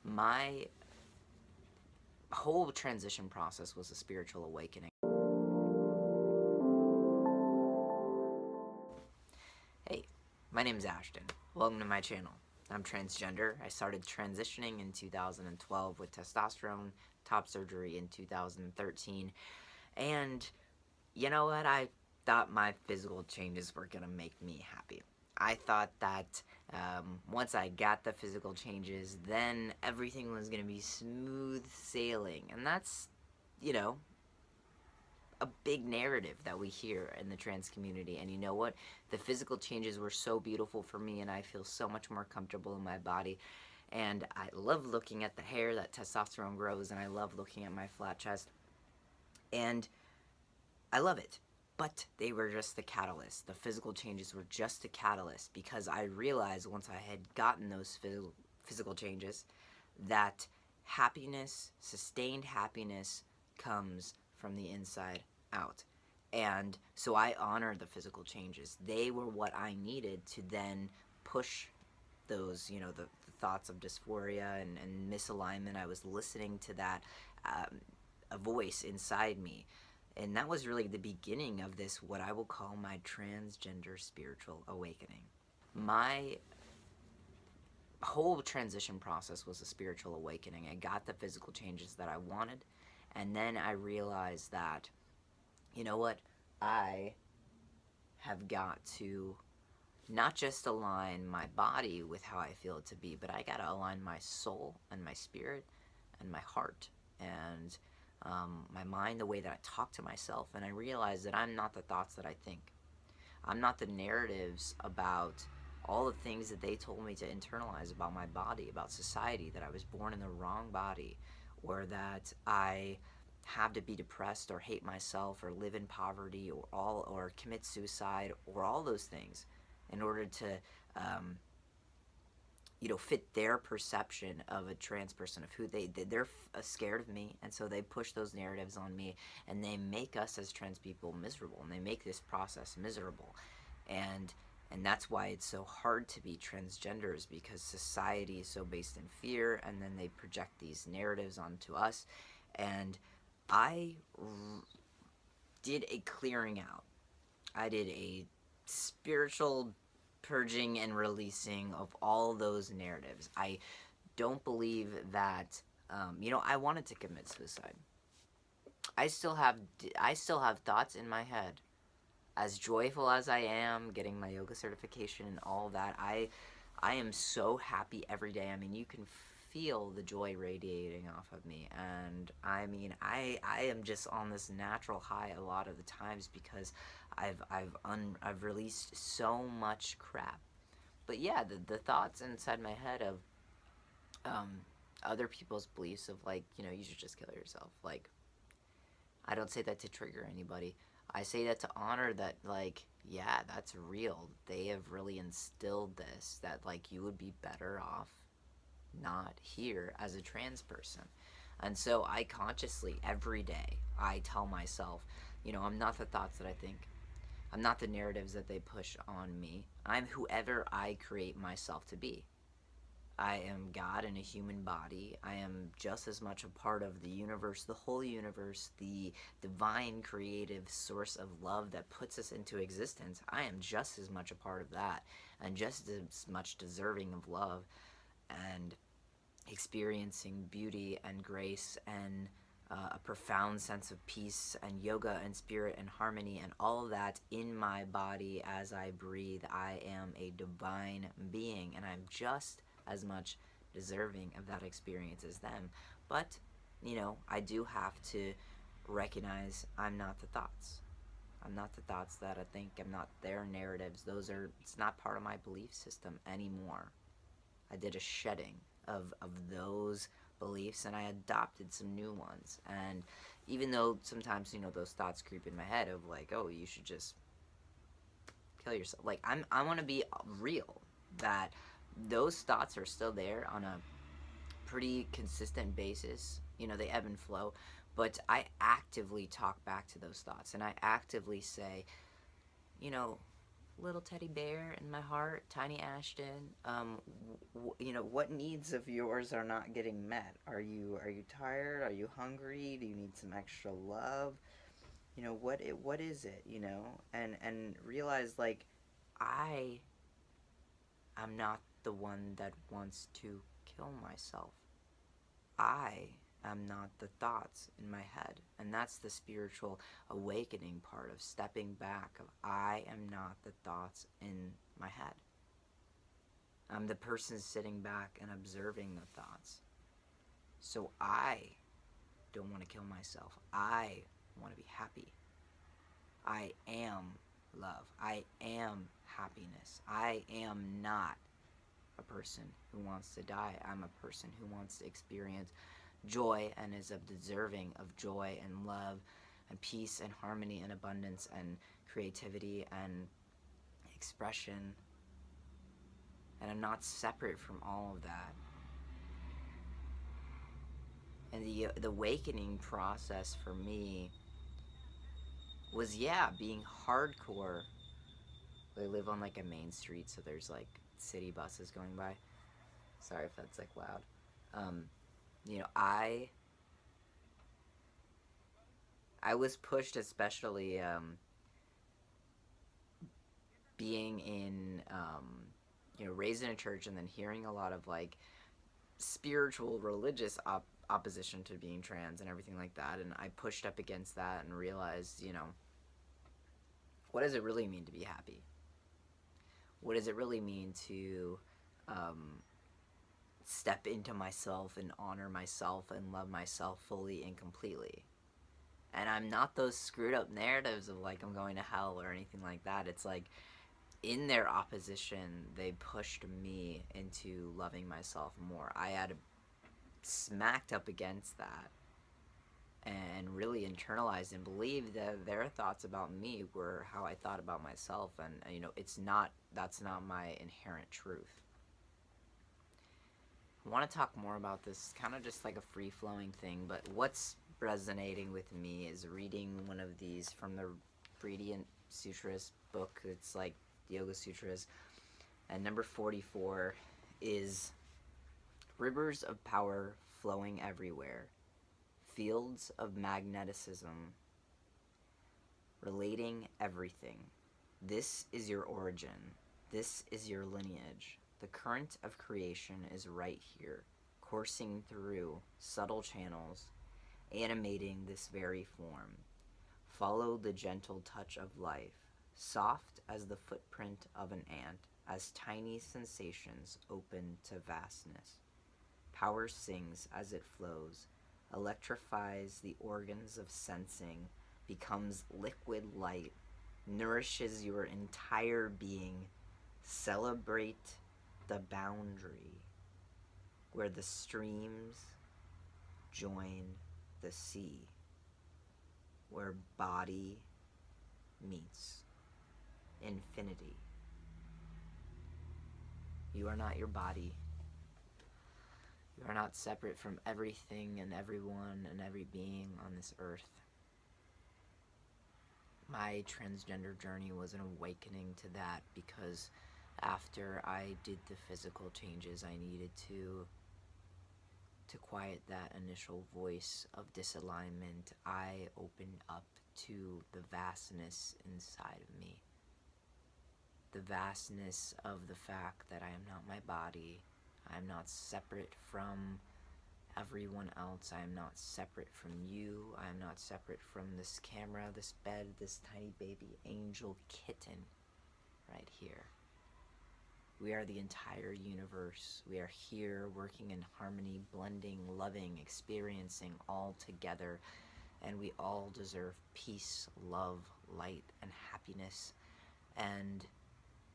My whole transition process was a spiritual awakening. Hey, my name's Ashton. Welcome to my channel. I'm transgender. I started transitioning in 2012 with testosterone, top surgery in 2013. And you know what? I thought my physical changes were going to make me happy. I thought that once I got the physical changes, then everything was going to be smooth sailing. And that's, you know, a big narrative that we hear in the trans community. And you know what? The physical changes were so beautiful for me, and I feel so much more comfortable in my body. And I love looking at the hair that testosterone grows, and I love looking at my flat chest. And I love it. But they were just the catalyst. The physical changes were just the catalyst, because I realized once I had gotten those physical changes that happiness, sustained happiness, comes from the inside out. And so I honored the physical changes. They were what I needed to then push those, the thoughts of dysphoria and misalignment. I was listening to that, a voice inside me. And that was really the beginning of this, what I will call my transgender spiritual awakening. My whole transition process was a spiritual awakening. I got the physical changes that I wanted, and then I realized that, you know what, I have got to not just align my body with how I feel it to be, but I got to align my soul and my spirit and my heart and my mind, the way that I talk to myself. And I realized that I'm not the thoughts that I think. I'm not the narratives about all the things that they told me to internalize about my body, about society, that I was born in the wrong body, or that I have to be depressed or hate myself or live in poverty or commit suicide or all those things in order to fit their perception of a trans person, of who they're scared of me, and so they push those narratives on me, and they make us as trans people miserable, and they make this process miserable, and that's why it's so hard to be transgenders, because society is so based in fear, and then they project these narratives onto us. And I did a clearing out. I did a spiritual purging and releasing of all those narratives. I don't believe that, I wanted to commit suicide. I still have thoughts in my head. As joyful as I am getting my yoga certification and all that, I am so happy every day. I mean, you can feel the joy radiating off of me, and I mean, I am just on this natural high a lot of the times, because I've released so much crap. But yeah, the thoughts inside my head of other people's beliefs of, like, you should just kill yourself. Like, I don't say that to trigger anybody. I say that to honor that, like, yeah, that's real. They have really instilled this, that, like, you would be better off not here as a trans person. And so I consciously, every day, I tell myself, I'm not the thoughts that I think. I'm not the narratives that they push on me. I'm whoever I create myself to be. I am God in a human body. I am just as much a part of the universe, the whole universe, the divine creative source of love that puts us into existence. I am just as much a part of that, and just as much deserving of love and experiencing beauty and grace and a profound sense of peace and yoga and spirit and harmony and all of that in my body as I breathe. I am a divine being, and I'm just as much deserving of that experience as them. But, I do have to recognize I'm not the thoughts. I'm not the thoughts that I think. I'm not their narratives. It's not part of my belief system anymore. I did a shedding of those beliefs, and I adopted some new ones. And even though sometimes, those thoughts creep in my head of, like, oh, you should just kill yourself. Like, I want to be real, that those thoughts are still there on a pretty consistent basis. They ebb and flow, but I actively talk back to those thoughts, and I actively say, little teddy bear in my heart, Tiny Ashton. What needs of yours are not getting met? Are you tired? Are you hungry? Do you need some extra love? What is it? And realize, like, I am not the one that wants to kill myself. I am not the thoughts in my head. And that's the spiritual awakening part of stepping back of I am not the thoughts in my head. I'm the person sitting back and observing the thoughts. So I don't want to kill myself. I want to be happy. I am love. I am happiness. I am not a person who wants to die. I'm a person who wants to experience joy and is deserving of joy and love and peace and harmony and abundance and creativity and expression. And I'm not separate from all of that. And the awakening process for me was, being hardcore. I live on like a main street, so there's like city buses going by. Sorry if that's like loud. I was pushed, especially being in raised in a church and then hearing a lot of like spiritual religious opposition to being trans and everything like that, and I pushed up against that and realized, what does it really mean to be happy? What does it really mean to step into myself and honor myself and love myself fully and completely? And I'm not those screwed up narratives of like I'm going to hell or anything like that. It's like in their opposition, they pushed me into loving myself more. I had smacked up against that and really internalized and believed that their thoughts about me were how I thought about myself, and that's not my inherent truth. I want to talk more about this, kind of just like a free-flowing thing, but what's resonating with me is reading one of these from the Radiant Sutras book. It's like Yoga Sutras, and number 44 is rivers of power flowing everywhere, fields of magneticism relating everything. This is your origin. This is your lineage. The current of creation is right here, coursing through subtle channels, animating this very form. Follow the gentle touch of life, soft as the footprint of an ant, as tiny sensations open to vastness. Power sings as it flows, electrifies the organs of sensing, becomes liquid light, nourishes your entire being. Celebrate the boundary where the streams join the sea, where body meets infinity. You are not your body. You are not separate from everything and everyone and every being on this earth. My transgender journey was an awakening to that, because after I did the physical changes I needed to quiet that initial voice of disalignment, I opened up to the vastness inside of me. The vastness of the fact that I am not my body. I am not separate from everyone else. I am not separate from you. I am not separate from this camera, this bed, this tiny baby angel kitten right here. We are the entire universe. We are here working in harmony, blending, loving, experiencing all together, and we all deserve peace, love, light, and happiness. And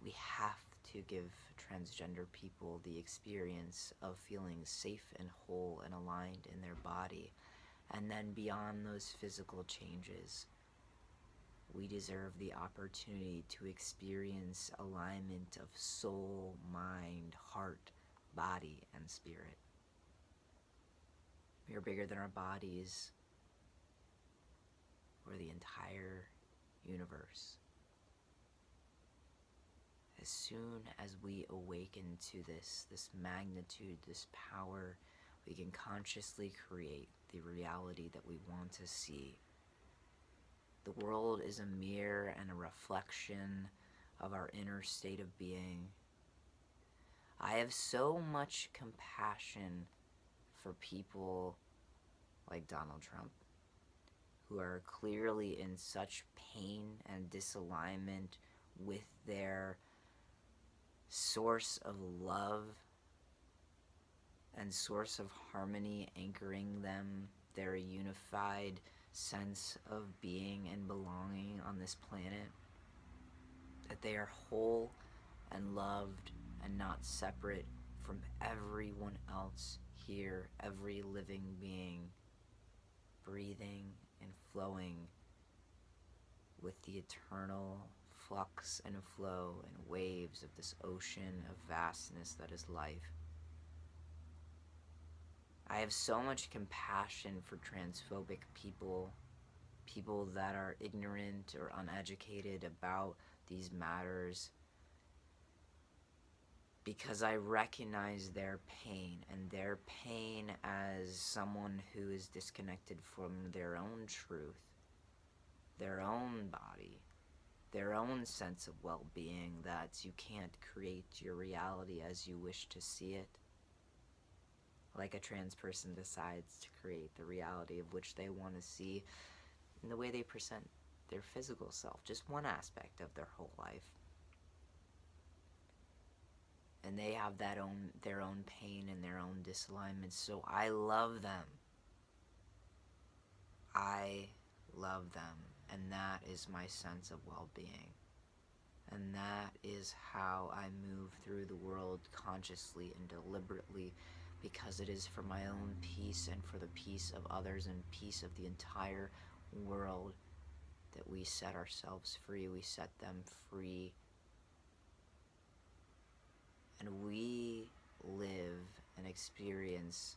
we have to give transgender people the experience of feeling safe and whole and aligned in their body. And then beyond those physical changes, we deserve the opportunity to experience alignment of soul, mind, heart, body, and spirit. We are bigger than our bodies. We're the entire universe. as soon as we awaken to this magnitude, this power, we can consciously create the reality that we want to see. The world is a mirror and a reflection of our inner state of being. I have so much compassion for people like Donald Trump, who are clearly in such pain and disalignment with their source of love and source of harmony anchoring them, their unified sense of being and belonging on this planet, that they are whole and loved and not separate from everyone else here, every living being, breathing and flowing with the eternal flux and flow and waves of this ocean of vastness that is life. I have so much compassion for transphobic people, people that are ignorant or uneducated about these matters, because I recognize their pain, and their pain as someone who is disconnected from their own truth, their own body, their own sense of well-being, that you can't create your reality as you wish to see it. Like a trans person decides to create the reality of which they want to see in the way they present their physical self, just one aspect of their whole life. And they have their own pain and their own disalignment, so I love them. I love them, and that is my sense of well-being. And that is how I move through the world consciously and deliberately, because it is for my own peace and for the peace of others and peace of the entire world that we set ourselves free, we set them free, and we live and experience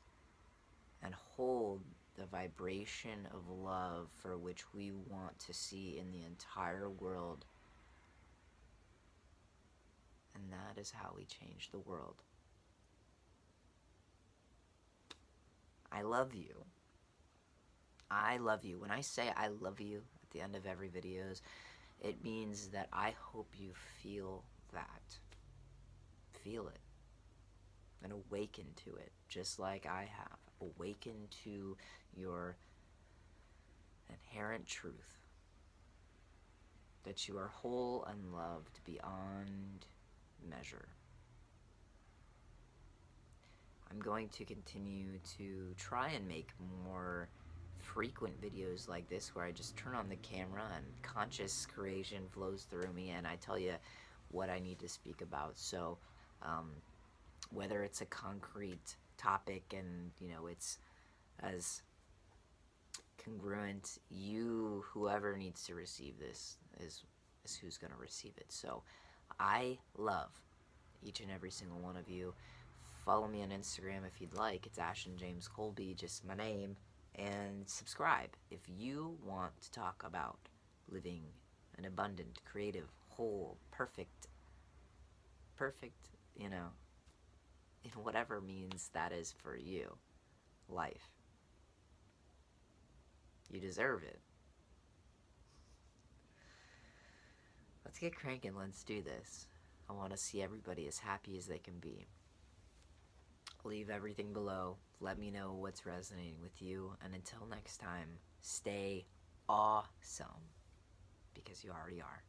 and hold the vibration of love for which we want to see in the entire world. And that is how we change the world. I love you. I love you. When I say I love you at the end of every videos, it means that I hope you feel that. Feel it. And awaken to it, just like I have. Awaken to your inherent truth. That you are whole and loved beyond measure. I'm going to continue to try and make more frequent videos like this, where I just turn on the camera and conscious creation flows through me and I tell you what I need to speak about. So whether it's a concrete topic and it's as congruent, whoever needs to receive this is who's going to receive it. So I love each and every single one of you. Follow me on Instagram if you'd like. It's Ashton James Colby, just my name. And subscribe if you want to talk about living an abundant, creative, whole, perfect, in whatever means that is for you, life. You deserve it. Let's get cranking, let's do this. I want to see everybody as happy as they can be. Leave everything below. Let me know what's resonating with you. And until next time, stay awesome. Because you already are.